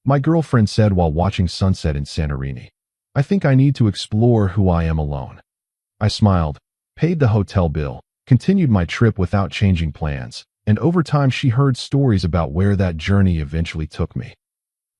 My girlfriend said while watching sunset in Santorini. I think I need to explore who I am alone. I smiled, paid the hotel bill, continued my trip without changing plans, and over time she heard stories about where that journey eventually took me.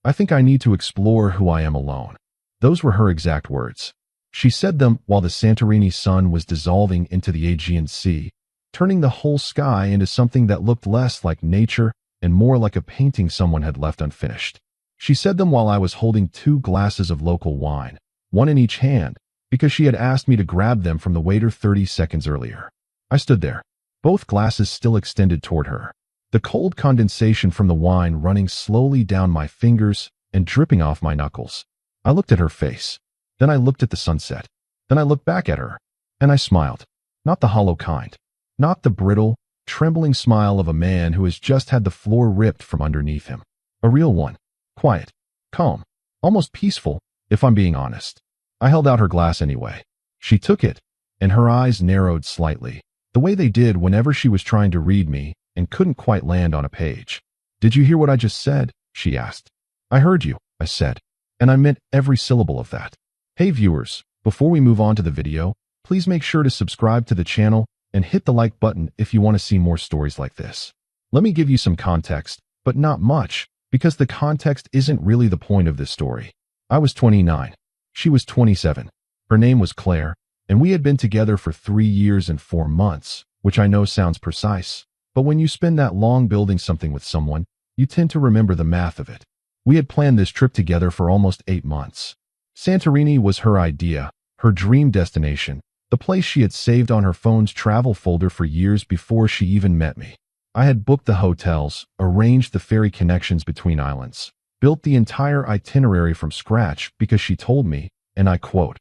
I think I need to explore who I am alone. Those were her exact words. She said them while the Santorini sun was dissolving into the Aegean Sea, turning the whole sky into something that looked less like nature and more like a painting someone had left unfinished. She said them while I was holding 2 glasses of local wine, one in each hand, because she had asked me to grab them from the waiter 30 seconds earlier. I stood there, both glasses still extended toward her, the cold condensation from the wine running slowly down my fingers and dripping off my knuckles. I looked at her face. Then I looked at the sunset. Then I looked back at her. And I smiled. Not the hollow kind. Not the brittle, trembling smile of a man who has just had the floor ripped from underneath him. A real one. Quiet. Calm. Almost peaceful, if I'm being honest. I held out her glass anyway. She took it, and her eyes narrowed slightly, the way they did whenever she was trying to read me and couldn't quite land on a page. "Did you hear what I just said?" she asked. "I heard you," I said, and I meant every syllable of that. Hey viewers, before we move on to the video, please make sure to subscribe to the channel and hit the like button if you want to see more stories like this. Let me give you some context, but not much, because the context isn't really the point of this story. I was 29. She was 27. Her name was Claire, and we had been together for 3 years and 4 months, which I know sounds precise, but when you spend that long building something with someone, you tend to remember the math of it. We had planned this trip together for almost 8 months. Santorini was her idea, her dream destination, the place she had saved on her phone's travel folder for years before she even met me. I had booked the hotels, arranged the ferry connections between islands, built the entire itinerary from scratch because she told me, and I quote,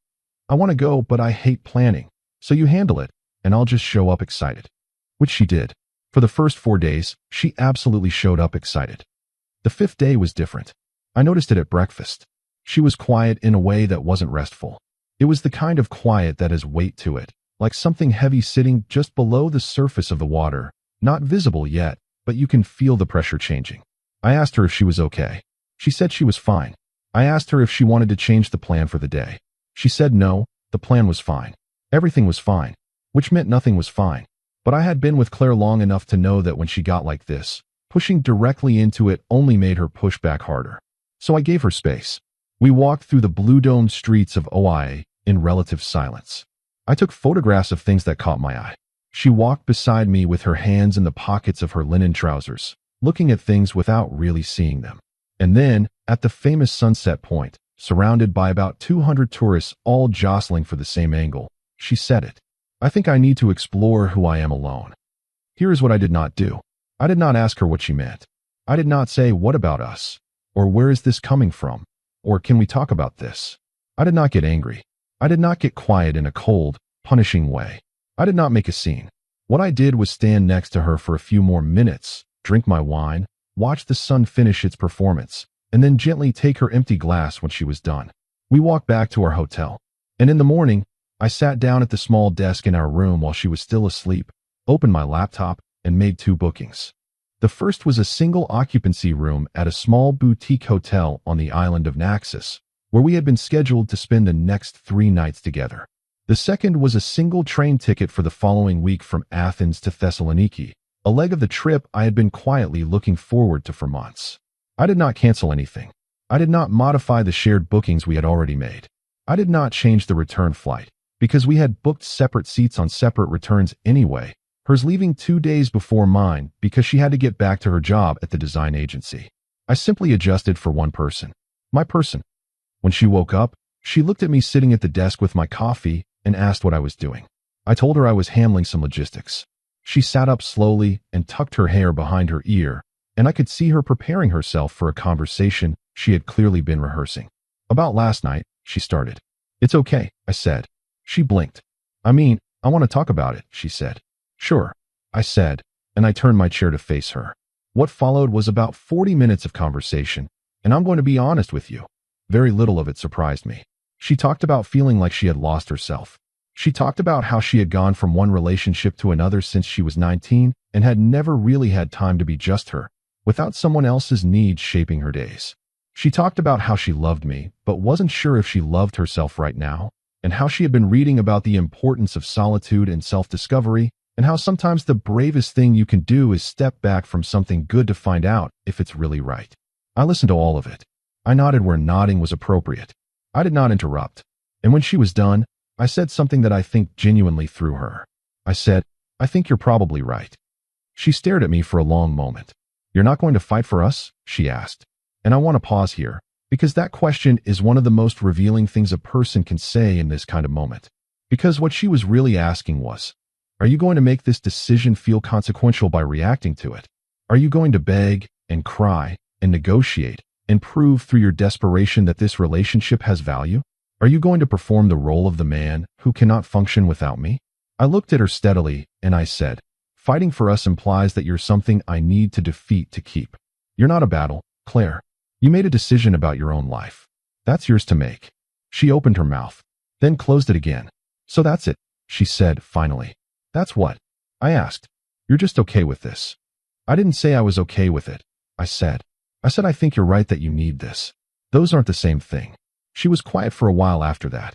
"I want to go, but I hate planning, so you handle it, and I'll just show up excited." Which she did. For the first 4 days, she absolutely showed up excited. The 5th day was different. I noticed it at breakfast. She was quiet in a way that wasn't restful. It was the kind of quiet that has weight to it, like something heavy sitting just below the surface of the water, not visible yet, but you can feel the pressure changing. I asked her if she was okay. She said she was fine. I asked her if she wanted to change the plan for the day. She said no, the plan was fine. Everything was fine, which meant nothing was fine. But I had been with Claire long enough to know that when she got like this, pushing directly into it only made her push back harder. So I gave her space. We walked through the blue-domed streets of AITA in relative silence. I took photographs of things that caught my eye. She walked beside me with her hands in the pockets of her linen trousers, looking at things without really seeing them. And then, at the famous sunset point, surrounded by about 200 tourists all jostling for the same angle, she said it. I think I need to explore who I am alone. Here is what I did not do. I did not ask her what she meant. I did not say, "What about us?" Or "Where is this coming from?" Or "Can we talk about this?" I did not get angry. I did not get quiet in a cold, punishing way. I did not make a scene. What I did was stand next to her for a few more minutes, drink my wine, watch the sun finish its performance, and then gently take her empty glass when she was done. We walked back to our hotel. And in the morning, I sat down at the small desk in our room while she was still asleep, opened my laptop, and made 2 bookings. The first was a single occupancy room at a small boutique hotel on the island of Naxos, where we had been scheduled to spend the next 3 nights together. The second was a single train ticket for the following week from Athens to Thessaloniki, a leg of the trip I had been quietly looking forward to for months. I did not cancel anything. I did not modify the shared bookings we had already made. I did not change the return flight, because we had booked separate seats on separate returns anyway, hers leaving 2 days before mine because she had to get back to her job at the design agency. I simply adjusted for one person. My person. When she woke up, she looked at me sitting at the desk with my coffee and asked what I was doing. I told her I was handling some logistics. She sat up slowly and tucked her hair behind her ear, and I could see her preparing herself for a conversation she had clearly been rehearsing. "About last night," she started. "It's okay," I said. She blinked. "I mean, I want to talk about it," she said. "Sure," I said, and I turned my chair to face her. What followed was about 40 minutes of conversation, and I'm going to be honest with you. Very little of it surprised me. She talked about feeling like she had lost herself. She talked about how she had gone from one relationship to another since she was 19 and had never really had time to be just her, without someone else's needs shaping her days. She talked about how she loved me, but wasn't sure if she loved herself right now, and how she had been reading about the importance of solitude and self-discovery, and how sometimes the bravest thing you can do is step back from something good to find out if it's really right. I listened to all of it. I nodded where nodding was appropriate. I did not interrupt. And when she was done, I said something that I think genuinely threw her. I said, "I think you're probably right." She stared at me for a long moment. "You're not going to fight for us?" she asked. And I want to pause here, because that question is one of the most revealing things a person can say in this kind of moment. Because what she was really asking was, are you going to make this decision feel consequential by reacting to it? Are you going to beg and cry and negotiate and prove through your desperation that this relationship has value? Are you going to perform the role of the man who cannot function without me? I looked at her steadily and I said, fighting for us implies that you're something I need to defeat to keep. You're not a battle, Claire. You made a decision about your own life. That's yours to make. She opened her mouth, then closed it again. So that's it, she said finally. That's what? I asked. You're just okay with this. I didn't say I was okay with it. I said I think you're right that you need this. Those aren't the same thing. She was quiet for a while after that.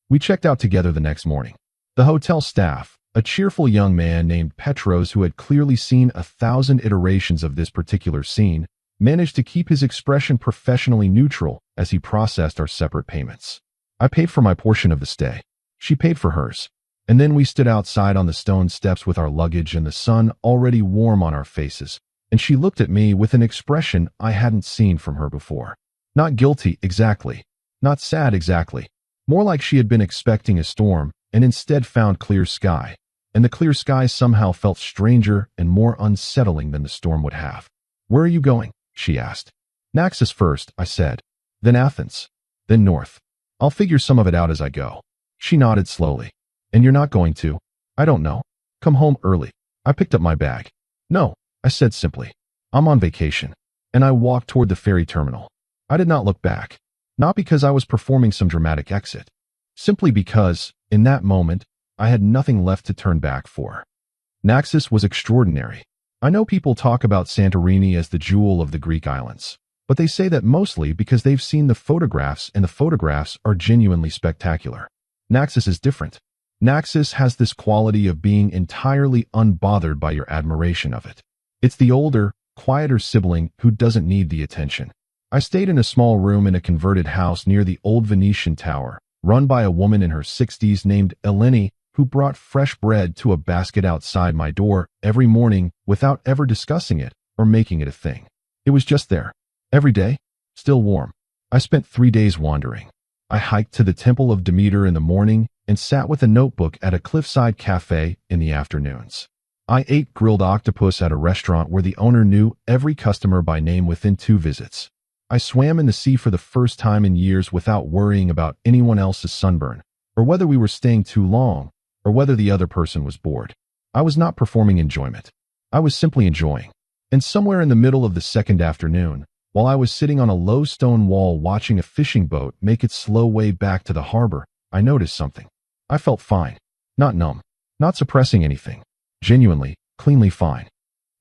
We checked out together the next morning. The hotel staff, a cheerful young man named Petros who had clearly seen 1,000 iterations of this particular scene, managed to keep his expression professionally neutral as he processed our separate payments. I paid for my portion of the stay. She paid for hers. And then we stood outside on the stone steps with our luggage and the sun already warm on our faces, and she looked at me with an expression I hadn't seen from her before. Not guilty, exactly. Not sad, exactly. More like she had been expecting a storm and instead found clear sky, and the clear sky somehow felt stranger and more unsettling than the storm would have. Where are you going? She asked. Naxos first, I said. Then Athens. Then north. I'll figure some of it out as I go. She nodded slowly. And you're not going to? I don't know. Come home early. I picked up my bag. No, I said simply. I'm on vacation. And I walked toward the ferry terminal. I did not look back. Not because I was performing some dramatic exit. Simply because, in that moment, I had nothing left to turn back for. Naxos was extraordinary. I know people talk about Santorini as the jewel of the Greek islands, but they say that mostly because they've seen the photographs and the photographs are genuinely spectacular. Naxos is different. Naxos has this quality of being entirely unbothered by your admiration of it. It's the older, quieter sibling who doesn't need the attention. I stayed in a small room in a converted house near the old Venetian tower, run by a woman in her 60s named Eleni, who brought fresh bread to a basket outside my door every morning without ever discussing it or making it a thing. It was just there. Every day, still warm. I spent 3 days wandering. I hiked to the Temple of Demeter in the morning and sat with a notebook at a cliffside cafe in the afternoons. I ate grilled octopus at a restaurant where the owner knew every customer by name within 2 visits. I swam in the sea for the first time in years without worrying about anyone else's sunburn, or whether we were staying too long, or whether the other person was bored. I was not performing enjoyment. I was simply enjoying. And somewhere in the middle of the second afternoon, while I was sitting on a low stone wall watching a fishing boat make its slow way back to the harbor, I noticed something. I felt fine. Not numb. Not suppressing anything. Genuinely, cleanly fine.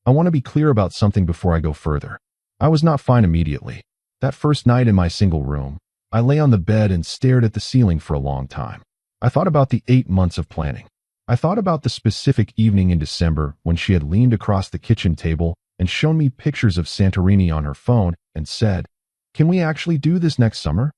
I want to be clear about something before I go further. I was not fine immediately. That first night in my single room, I lay on the bed and stared at the ceiling for a long time. I thought about the 8 months of planning. I thought about the specific evening in December when she had leaned across the kitchen table and shown me pictures of Santorini on her phone and said, "Can we actually do this next summer?"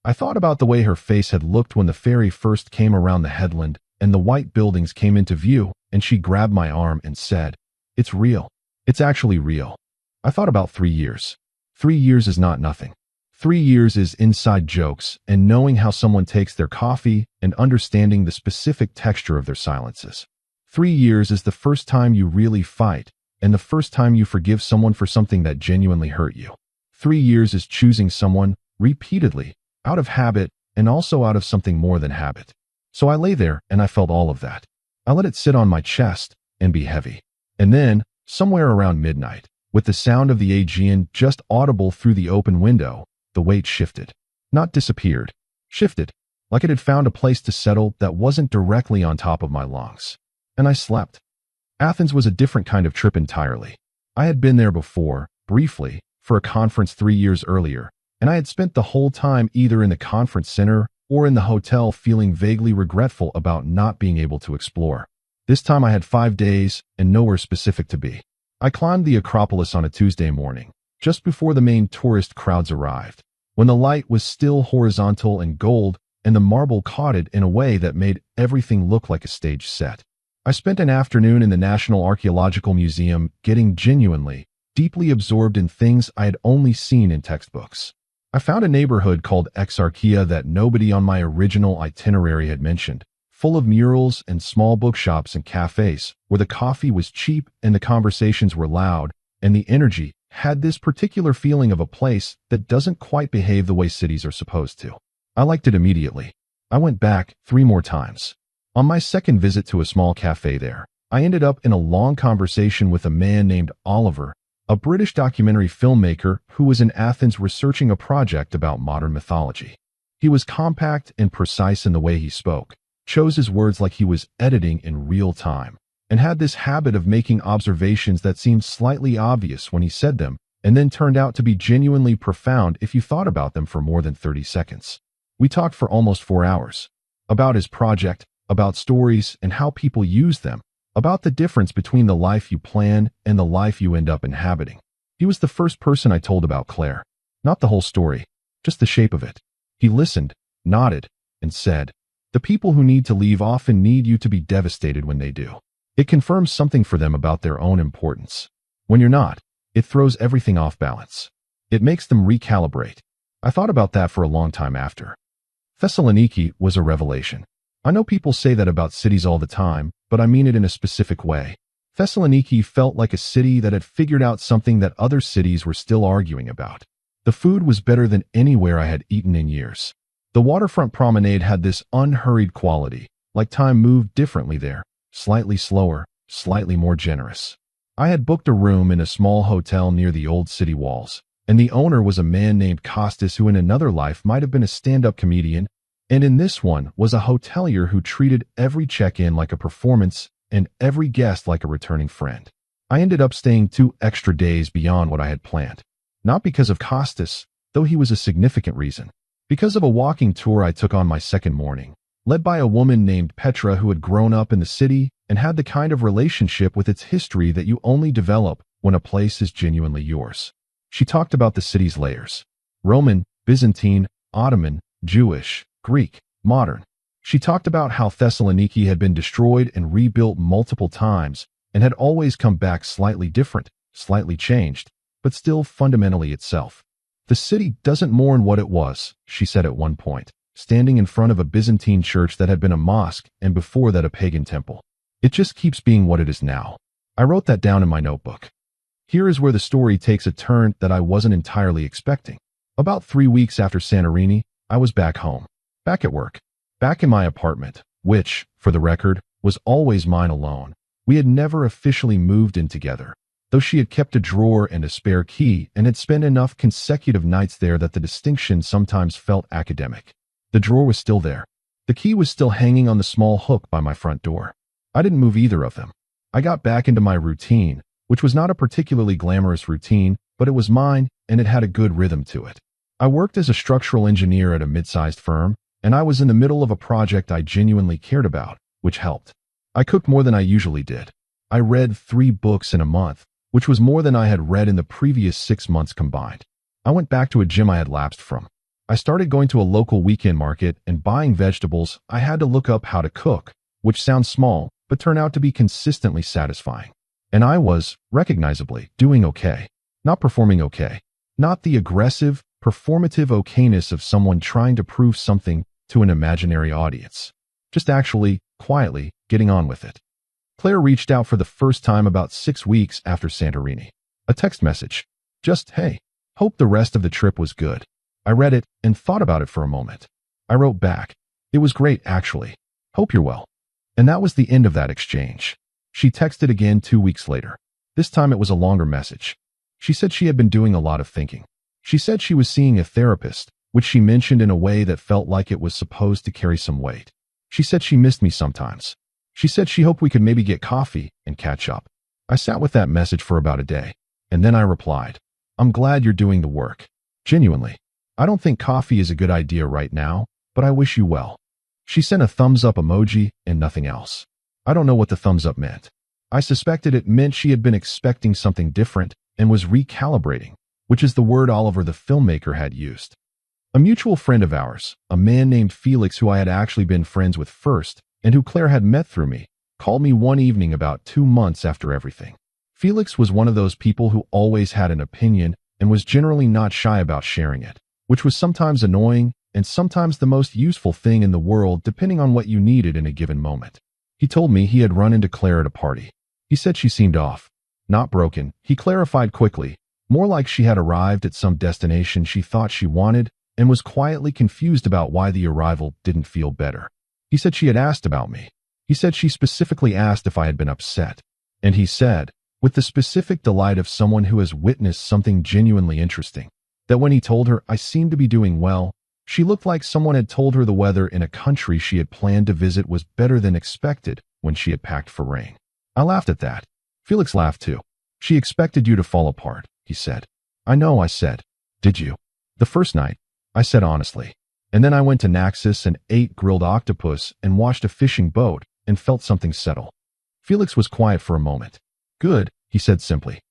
I thought about the way her face had looked when the ferry first came around the headland and the white buildings came into view, and she grabbed my arm and said, "It's real. It's actually real." I thought about 3 years. 3 years is not nothing. 3 years is inside jokes and knowing how someone takes their coffee and understanding the specific texture of their silences. 3 years is the first time you really fight and the first time you forgive someone for something that genuinely hurt you. 3 years is choosing someone repeatedly, out of habit and also out of something more than habit. So I lay there and I felt all of that. I let it sit on my chest and be heavy. And then, somewhere around midnight, with the sound of the Aegean just audible through the open window, the weight shifted. Not disappeared. Shifted. Like it had found a place to settle that wasn't directly on top of my lungs. And I slept. Athens was a different kind of trip entirely. I had been there before, briefly, for a conference 3 years earlier, and I had spent the whole time either in the conference center or in the hotel feeling vaguely regretful about not being able to explore. This time I had 5 days and nowhere specific to be. I climbed the Acropolis on a Tuesday morning, just before the main tourist crowds arrived, when the light was still horizontal and gold and the marble caught it in a way that made everything look like a stage set. I spent an afternoon in the National Archaeological Museum getting genuinely, deeply absorbed in things I had only seen in textbooks. I found a neighborhood called Exarchia that nobody on my original itinerary had mentioned, full of murals and small bookshops and cafes, where the coffee was cheap and the conversations were loud, and the energy had this particular feeling of a place that doesn't quite behave the way cities are supposed to. I liked it immediately. I went back 3 more times. On my second visit to a small cafe there, I ended up in a long conversation with a man named Oliver, a British documentary filmmaker who was in Athens researching a project about modern mythology. He was compact and precise in the way he spoke, chose his words like he was editing in real time, and had this habit of making observations that seemed slightly obvious when he said them, and then turned out to be genuinely profound if you thought about them for more than 30 seconds. We talked for almost 4 hours. About his project, about stories and how people use them, about the difference between the life you plan and the life you end up inhabiting. He was the first person I told about Claire. Not the whole story, just the shape of it. He listened, nodded, and said, "The people who need to leave often need you to be devastated when they do. It confirms something for them about their own importance. When you're not, it throws everything off balance. It makes them recalibrate." I thought about that for a long time after. Thessaloniki was a revelation. I know people say that about cities all the time, but I mean it in a specific way. Thessaloniki felt like a city that had figured out something that other cities were still arguing about. The food was better than anywhere I had eaten in years. The waterfront promenade had this unhurried quality, like time moved differently there, slightly slower, slightly more generous. I had booked a room in a small hotel near the old city walls, and the owner was a man named Costas who in another life might have been a stand-up comedian, and in this one was a hotelier who treated every check-in like a performance and every guest like a returning friend. I ended up staying 2 extra days beyond what I had planned. Not because of Costas, though he was a significant reason. Because of a walking tour I took on my second morning, led by a woman named Petra who had grown up in the city and had the kind of relationship with its history that you only develop when a place is genuinely yours. She talked about the city's layers: Roman, Byzantine, Ottoman, Jewish, Greek, modern. She talked about how Thessaloniki had been destroyed and rebuilt multiple times and had always come back slightly different, slightly changed, but still fundamentally itself. "The city doesn't mourn what it was," she said at one point, standing in front of a Byzantine church that had been a mosque and before that a pagan temple. "It just keeps being what it is now." I wrote that down in my notebook. Here is where the story takes a turn that I wasn't entirely expecting. About 3 weeks after Santorini, I was back home, back at work, back in my apartment, which, for the record, was always mine alone. We had never officially moved in together, though she had kept a drawer and a spare key and had spent enough consecutive nights there that the distinction sometimes felt academic. The drawer was still there. The key was still hanging on the small hook by my front door. I didn't move either of them. I got back into my routine, which was not a particularly glamorous routine, but it was mine and it had a good rhythm to it. I worked as a structural engineer at a mid-sized firm, and I was in the middle of a project I genuinely cared about, which helped. I cooked more than I usually did. I read 3 books in a month, which was more than I had read in the previous 6 months combined. I went back to a gym I had lapsed from. I started going to a local weekend market and buying vegetables. I had to look up how to cook, which sounds small, but turned out to be consistently satisfying. And I was, recognizably, doing okay. Not performing okay. Not the aggressive, performative okayness of someone trying to prove something to an imaginary audience. Just actually, quietly, getting on with it. Claire reached out for the first time about 6 weeks after Santorini. A text message. Just, "Hey, hope the rest of the trip was good." I read it and thought about it for a moment. I wrote back, "It was great, actually. Hope you're well." And that was the end of that exchange. She texted again 2 weeks later. This time it was a longer message. She said she had been doing a lot of thinking. She said she was seeing a therapist, which she mentioned in a way that felt like it was supposed to carry some weight. She said she missed me sometimes. She said she hoped we could maybe get coffee and catch up. I sat with that message for about a day, and then I replied, "I'm glad you're doing the work. Genuinely. I don't think coffee is a good idea right now, but I wish you well. She sent a thumbs up emoji and nothing else. I don't know what the thumbs up meant. I suspected it meant she had been expecting something different and was recalibrating, which is the word Oliver the filmmaker had used. A mutual friend of ours, a man named Felix who I had actually been friends with first and who Claire had met through me, called me one evening about 2 months after everything. Felix was one of those people who always had an opinion and was generally not shy about sharing it, which was sometimes annoying and sometimes the most useful thing in the world depending on what you needed in a given moment. He told me he had run into Claire at a party. He said she seemed off. Not broken, he clarified quickly, more like she had arrived at some destination she thought she wanted and was quietly confused about why the arrival didn't feel better. He said she had asked about me. He said she specifically asked if I had been upset. And he said, with the specific delight of someone who has witnessed something genuinely interesting, that when he told her I seemed to be doing well, she looked like someone had told her the weather in a country she had planned to visit was better than expected when she had packed for rain. I laughed at that. Felix laughed too. She expected you to fall apart, he said. I know, I said. Did you? The first night, I said honestly. And then I went to Naxos and ate grilled octopus and watched a fishing boat and felt something settle. Felix was quiet for a moment. Good, he said simply.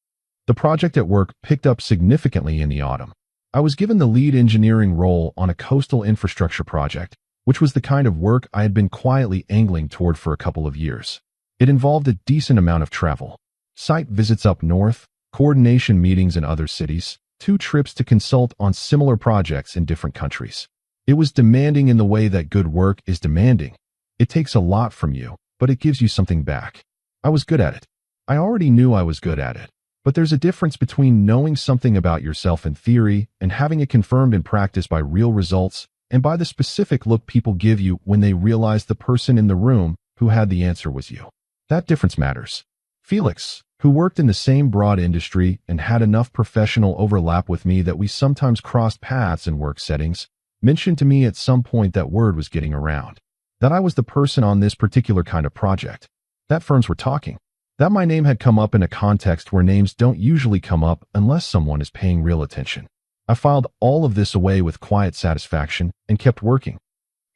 The project at work picked up significantly in the autumn. I was given the lead engineering role on a coastal infrastructure project, which was the kind of work I had been quietly angling toward for a couple of years. It involved a decent amount of travel. Site visits up north, coordination meetings in other cities, 2 trips to consult on similar projects in different countries. It was demanding in the way that good work is demanding. It takes a lot from you, but it gives you something back. I was good at it. I already knew I was good at it. But there's a difference between knowing something about yourself in theory and having it confirmed in practice by real results and by the specific look people give you when they realize the person in the room who had the answer was you. That difference matters. Felix, who worked in the same broad industry and had enough professional overlap with me that we sometimes crossed paths in work settings, mentioned to me at some point that word was getting around. That I was the person on this particular kind of project. That firms were talking. That my name had come up in a context where names don't usually come up unless someone is paying real attention. I filed all of this away with quiet satisfaction and kept working.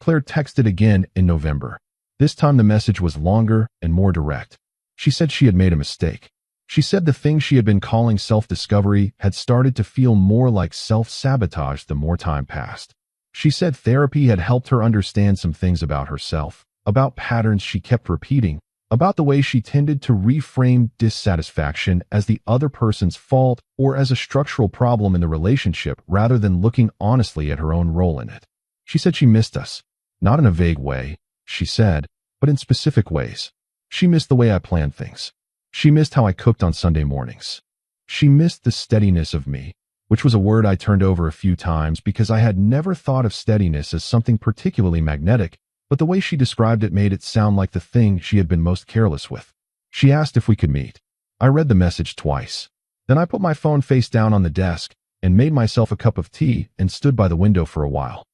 Claire texted again in November. This time the message was longer and more direct. She said she had made a mistake. She said the thing she had been calling self-discovery had started to feel more like self-sabotage the more time passed. She said therapy had helped her understand some things about herself, about patterns she kept repeating, about the way she tended to reframe dissatisfaction as the other person's fault or as a structural problem in the relationship rather than looking honestly at her own role in it. She said she missed us. Not in a vague way, she said, but in specific ways. She missed the way I planned things. She missed how I cooked on Sunday mornings. She missed the steadiness of me, which was a word I turned over a few times because I had never thought of steadiness as something particularly magnetic, but the way she described it made it sound like the thing she had been most careless with. She asked if we could meet. I read the message twice. Then I put my phone face down on the desk and made myself a cup of tea and stood by the window for a while.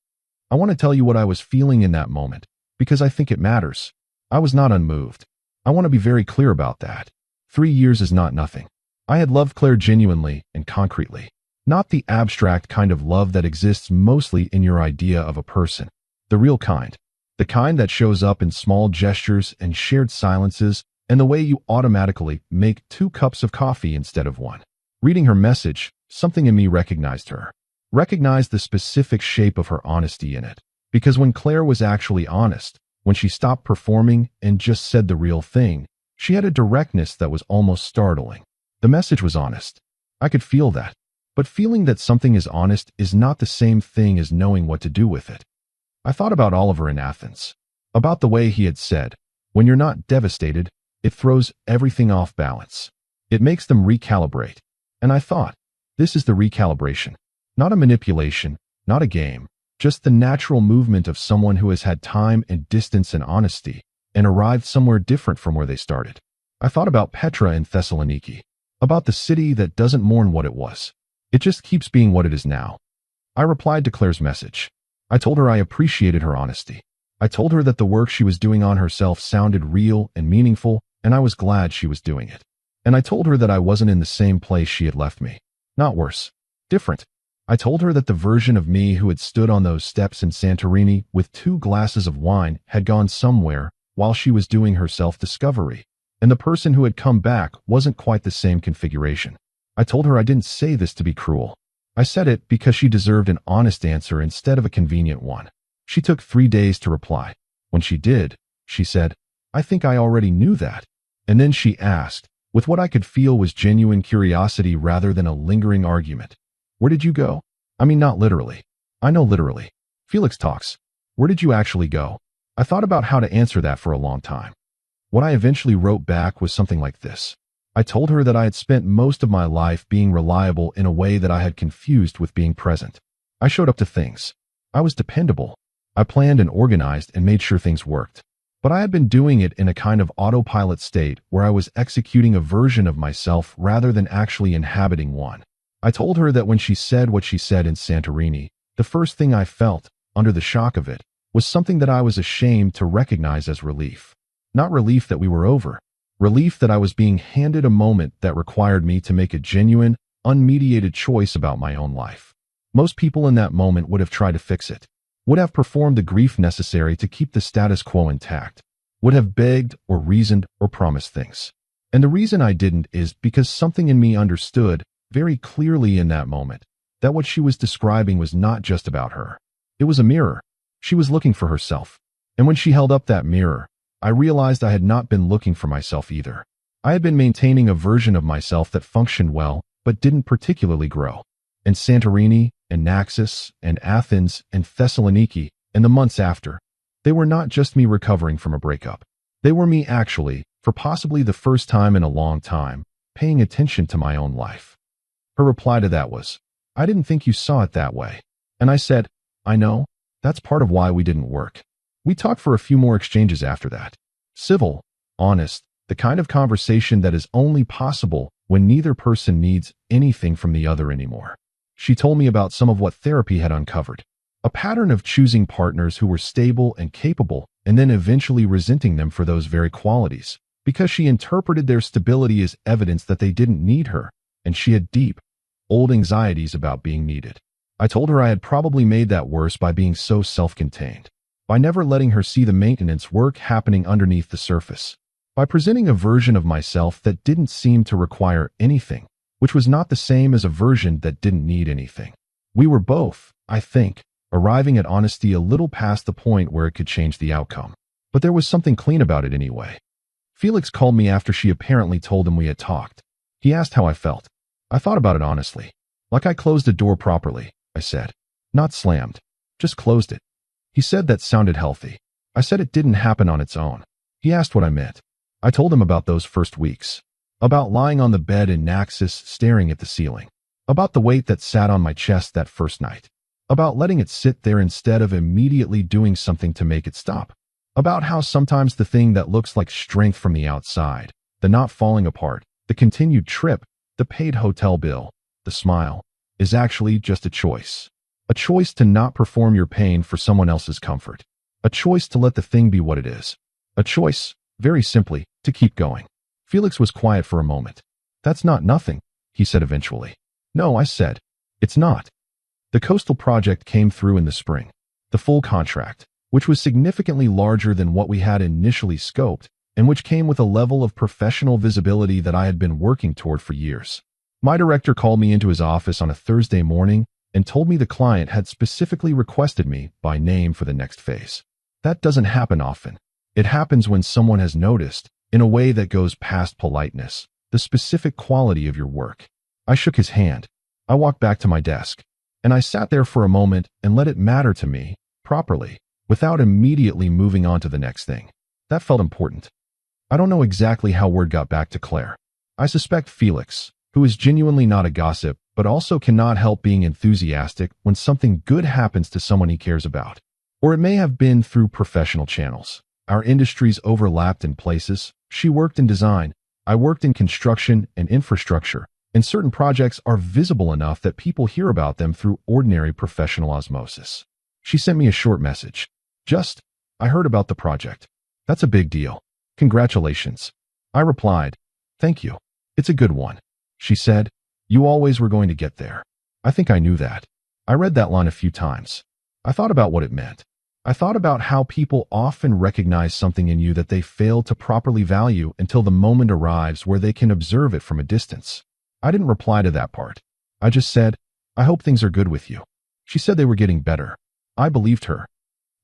I want to tell you what I was feeling in that moment, because I think it matters. I was not unmoved. I want to be very clear about that. 3 years is not nothing. I had loved Claire genuinely and concretely. Not the abstract kind of love that exists mostly in your idea of a person. The real kind. The kind that shows up in small gestures and shared silences and the way you automatically make 2 cups of coffee instead of 1. Reading her message, something in me recognized her. Recognized the specific shape of her honesty in it. Because when Claire was actually honest, when she stopped performing and just said the real thing, she had a directness that was almost startling. The message was honest. I could feel that. But feeling that something is honest is not the same thing as knowing what to do with it. I thought about Oliver in Athens. About the way he had said, when you're not devastated, it throws everything off balance. It makes them recalibrate. And I thought, this is the recalibration. Not a manipulation, not a game. Just the natural movement of someone who has had time and distance and honesty, and arrived somewhere different from where they started. I thought about Petra in Thessaloniki, about the city that doesn't mourn what it was. It just keeps being what it is now. I replied to Claire's message. I told her I appreciated her honesty. I told her that the work she was doing on herself sounded real and meaningful, and I was glad she was doing it. And I told her that I wasn't in the same place she had left me. Not worse. Different. I told her that the version of me who had stood on those steps in Santorini with 2 glasses of wine had gone somewhere while she was doing her self-discovery, and the person who had come back wasn't quite the same configuration. I told her I didn't say this to be cruel. I said it because she deserved an honest answer instead of a convenient one. She took 3 days to reply. When she did, she said, "I think I already knew that." And then she asked, with what I could feel was genuine curiosity rather than a lingering argument, "Where did you go?" I mean, not literally. I know literally. Felix talks. Where did you actually go? I thought about how to answer that for a long time. What I eventually wrote back was something like this. I told her that I had spent most of my life being reliable in a way that I had confused with being present. I showed up to things. I was dependable. I planned and organized and made sure things worked. But I had been doing it in a kind of autopilot state where I was executing a version of myself rather than actually inhabiting one. I told her that when she said what she said in Santorini, the first thing I felt, under the shock of it, was something that I was ashamed to recognize as relief. Not relief that we were over. Relief that I was being handed a moment that required me to make a genuine, unmediated choice about my own life. Most people in that moment would have tried to fix it, would have performed the grief necessary to keep the status quo intact, would have begged or reasoned or promised things. And the reason I didn't is because something in me understood, very clearly in that moment, that what she was describing was not just about her. It was a mirror. She was looking for herself. And when she held up that mirror, I realized I had not been looking for myself either. I had been maintaining a version of myself that functioned well, but didn't particularly grow. And Santorini, and Naxos, and Athens, and Thessaloniki, and the months after, they were not just me recovering from a breakup. They were me actually, for possibly the first time in a long time, paying attention to my own life. Her reply to that was, "I didn't think you saw it that way." And I said, "I know. That's part of why we didn't work." We talked for a few more exchanges after that. Civil, honest, the kind of conversation that is only possible when neither person needs anything from the other anymore. She told me about some of what therapy had uncovered. A pattern of choosing partners who were stable and capable and then eventually resenting them for those very qualities, because she interpreted their stability as evidence that they didn't need her, and she had deep, old anxieties about being needed. I told her I had probably made that worse by being so self-contained, by never letting her see the maintenance work happening underneath the surface, by presenting a version of myself that didn't seem to require anything, which was not the same as a version that didn't need anything. We were both, I think, arriving at honesty a little past the point where it could change the outcome. But there was something clean about it anyway. Felix called me after she apparently told him we had talked. He asked how I felt. I thought about it honestly. Like I closed a door properly, I said. Not slammed. Just closed it. He said that sounded healthy. I said it didn't happen on its own. He asked what I meant. I told him about those first weeks. About lying on the bed in Naxos staring at the ceiling. About the weight that sat on my chest that first night. About letting it sit there instead of immediately doing something to make it stop. About how sometimes the thing that looks like strength from the outside, the not falling apart, the continued trip, the paid hotel bill, the smile, is actually just a choice. A choice to not perform your pain for someone else's comfort. A choice to let the thing be what it is. A choice, very simply, to keep going. Felix was quiet for a moment. "That's not nothing," he said eventually. "No," I said. "It's not." The coastal project came through in the spring. The full contract, which was significantly larger than what we had initially scoped, and which came with a level of professional visibility that I had been working toward for years. My director called me into his office on a Thursday morning and told me the client had specifically requested me by name for the next phase. That doesn't happen often. It happens when someone has noticed, in a way that goes past politeness, the specific quality of your work. I shook his hand. I walked back to my desk, and I sat there for a moment and let it matter to me, properly, without immediately moving on to the next thing. That felt important. I don't know exactly how word got back to Claire. I suspect Felix, who is genuinely not a gossip, but also cannot help being enthusiastic when something good happens to someone he cares about. Or it may have been through professional channels. Our industries overlapped in places. She worked in design. I worked in construction and infrastructure, and certain projects are visible enough that people hear about them through ordinary professional osmosis. She sent me a short message. Just, "I heard about the project. That's a big deal. Congratulations." I replied, "Thank you. It's a good one." She said, "You always were going to get there." I think I knew that. I read that line a few times. I thought about what it meant. I thought about how people often recognize something in you that they fail to properly value until the moment arrives where they can observe it from a distance. I didn't reply to that part. I just said, I hope things are good with you. She said they were getting better. I believed her.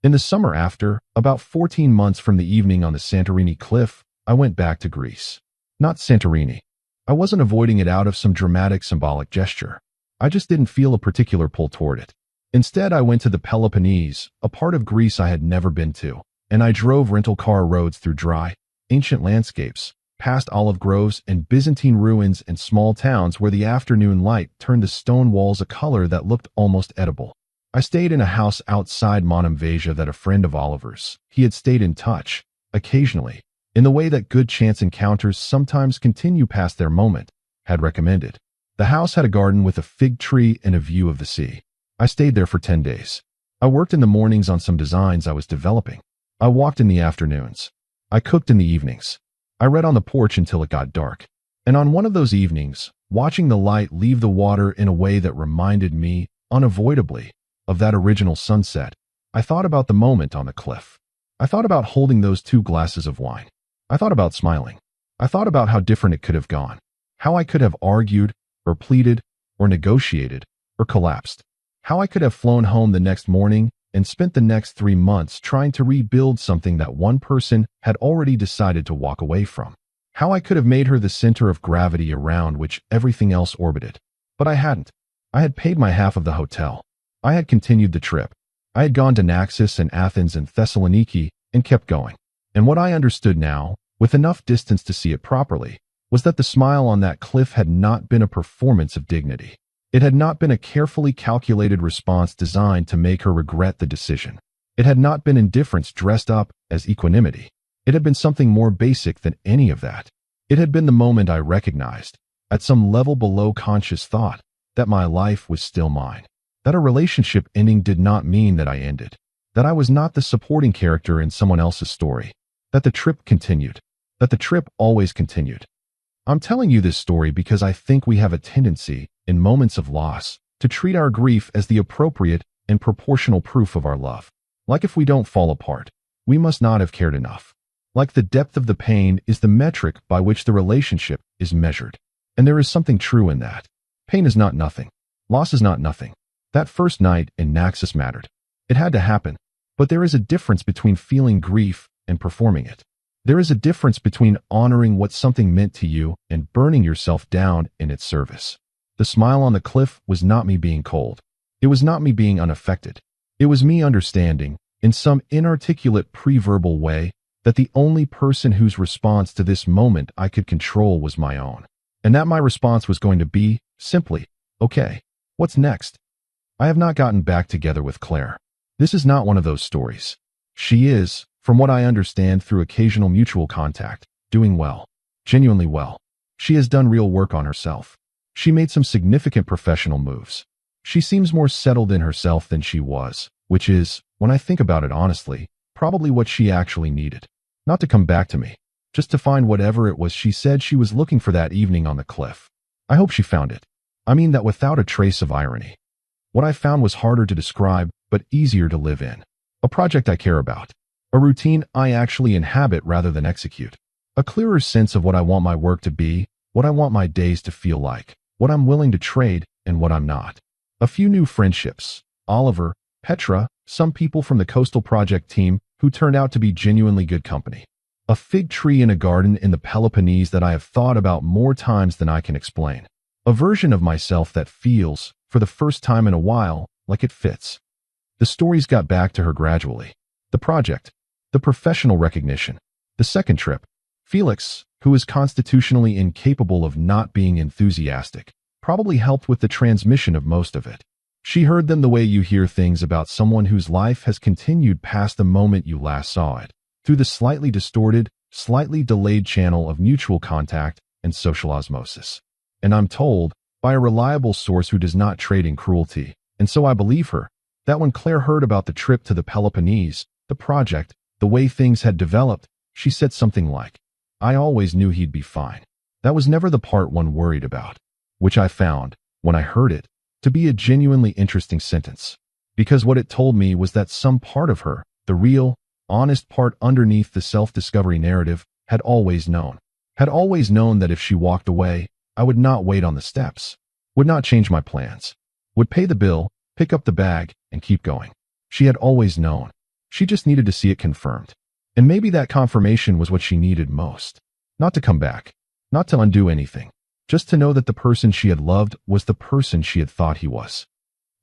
In the summer after, about 14 months from the evening on the Santorini cliff, I went back to Greece. Not Santorini. I wasn't avoiding it out of some dramatic symbolic gesture. I just didn't feel a particular pull toward it. Instead, I went to the Peloponnese, a part of Greece I had never been to, and I drove rental car roads through dry, ancient landscapes, past olive groves and Byzantine ruins and small towns where the afternoon light turned the stone walls a color that looked almost edible. I stayed in a house outside Monemvasia that a friend of Oliver's. He had stayed in touch, occasionally, in the way that good chance encounters sometimes continue past their moment, had recommended. The house had a garden with a fig tree and a view of the sea. I stayed there for 10 days. I worked in the mornings on some designs I was developing. I walked in the afternoons. I cooked in the evenings. I read on the porch until it got dark. And on one of those evenings, watching the light leave the water in a way that reminded me, unavoidably, of that original sunset, I thought about the moment on the cliff. I thought about holding those 2 glasses of wine. I thought about smiling. I thought about how different it could have gone, how I could have argued, or pleaded, or negotiated, or collapsed, how I could have flown home the next morning and spent the next 3 months trying to rebuild something that one person had already decided to walk away from, how I could have made her the center of gravity around which everything else orbited. But I hadn't. I had paid my half of the hotel. I had continued the trip. I had gone to Naxos and Athens and Thessaloniki and kept going. And what I understood now, with enough distance to see it properly, was that the smile on that cliff had not been a performance of dignity. It had not been a carefully calculated response designed to make her regret the decision. It had not been indifference dressed up as equanimity. It had been something more basic than any of that. It had been the moment I recognized, at some level below conscious thought, that my life was still mine. That a relationship ending did not mean that I ended. That I was not the supporting character in someone else's story. That the trip continued. That the trip always continued. I'm telling you this story because I think we have a tendency, in moments of loss, to treat our grief as the appropriate and proportional proof of our love. Like if we don't fall apart, we must not have cared enough. Like the depth of the pain is the metric by which the relationship is measured. And there is something true in that. Pain is not nothing. Loss is not nothing. That first night in Naxos mattered. It had to happen. But there is a difference between feeling grief and performing it. There is a difference between honoring what something meant to you and burning yourself down in its service. The smile on the cliff was not me being cold. It was not me being unaffected. It was me understanding, in some inarticulate pre-verbal way, that the only person whose response to this moment I could control was my own. And that my response was going to be, simply, okay, what's next? I have not gotten back together with Claire. This is not one of those stories. She is, from what I understand through occasional mutual contact, doing well. Genuinely well. She has done real work on herself. She made some significant professional moves. She seems more settled in herself than she was, which is, when I think about it honestly, probably what she actually needed. Not to come back to me, just to find whatever it was she said she was looking for that evening on the cliff. I hope she found it. I mean that without a trace of irony. What I found was harder to describe, but easier to live in. A project I care about. A routine I actually inhabit rather than execute. A clearer sense of what I want my work to be, what I want my days to feel like, what I'm willing to trade, and what I'm not. A few new friendships. Oliver, Petra, some people from the Coastal Project team who turned out to be genuinely good company. A fig tree in a garden in the Peloponnese that I have thought about more times than I can explain. A version of myself that feels, for the first time in a while, like it fits. The stories got back to her gradually. The project. The professional recognition. The second trip. Felix, who is constitutionally incapable of not being enthusiastic, probably helped with the transmission of most of it. She heard them the way you hear things about someone whose life has continued past the moment you last saw it, through the slightly distorted, slightly delayed channel of mutual contact and social osmosis. And I'm told, by a reliable source who does not trade in cruelty, and so I believe her, that when Claire heard about the trip to the Peloponnese, the project, the way things had developed, she said something like, I always knew he'd be fine. That was never the part one worried about. Which I found, when I heard it, to be a genuinely interesting sentence. Because what it told me was that some part of her, the real, honest part underneath the self-discovery narrative, had always known. Had always known that if she walked away, I would not wait on the steps, would not change my plans, would pay the bill, pick up the bag, and keep going. She had always known. She just needed to see it confirmed. And maybe that confirmation was what she needed most. Not to come back, not to undo anything, just to know that the person she had loved was the person she had thought he was.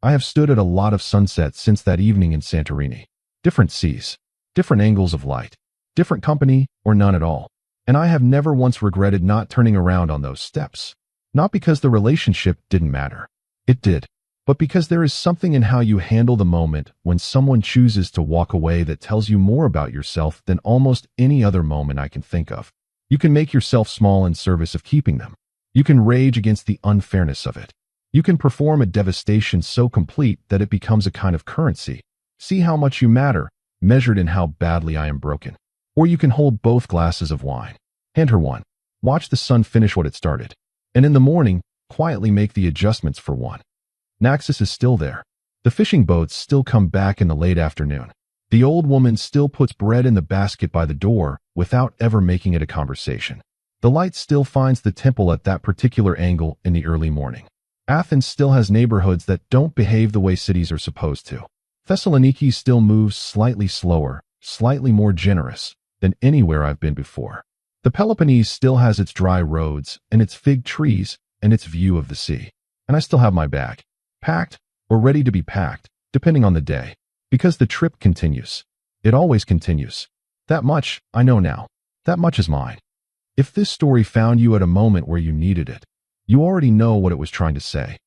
I have stood at a lot of sunsets since that evening in Santorini. Different seas, different angles of light, different company, or none at all. And I have never once regretted not turning around on those steps. Not because the relationship didn't matter. It did. But because there is something in how you handle the moment when someone chooses to walk away that tells you more about yourself than almost any other moment I can think of. You can make yourself small in service of keeping them. You can rage against the unfairness of it. You can perform a devastation so complete that it becomes a kind of currency. See how much you matter, measured in how badly I am broken. Or you can hold both glasses of wine. Hand her one. Watch the sun finish what it started. And in the morning, quietly make the adjustments for one. Naxos is still there. The fishing boats still come back in the late afternoon. The old woman still puts bread in the basket by the door without ever making it a conversation. The light still finds the temple at that particular angle in the early morning. Athens still has neighborhoods that don't behave the way cities are supposed to. Thessaloniki still moves slightly slower, slightly more generous than anywhere I've been before. The Peloponnese still has its dry roads and its fig trees and its view of the sea. And I still have my bag. Packed, or ready to be packed, depending on the day. Because the trip continues. It always continues. That much, I know now. That much is mine. If this story found you at a moment where you needed it, you already know what it was trying to say.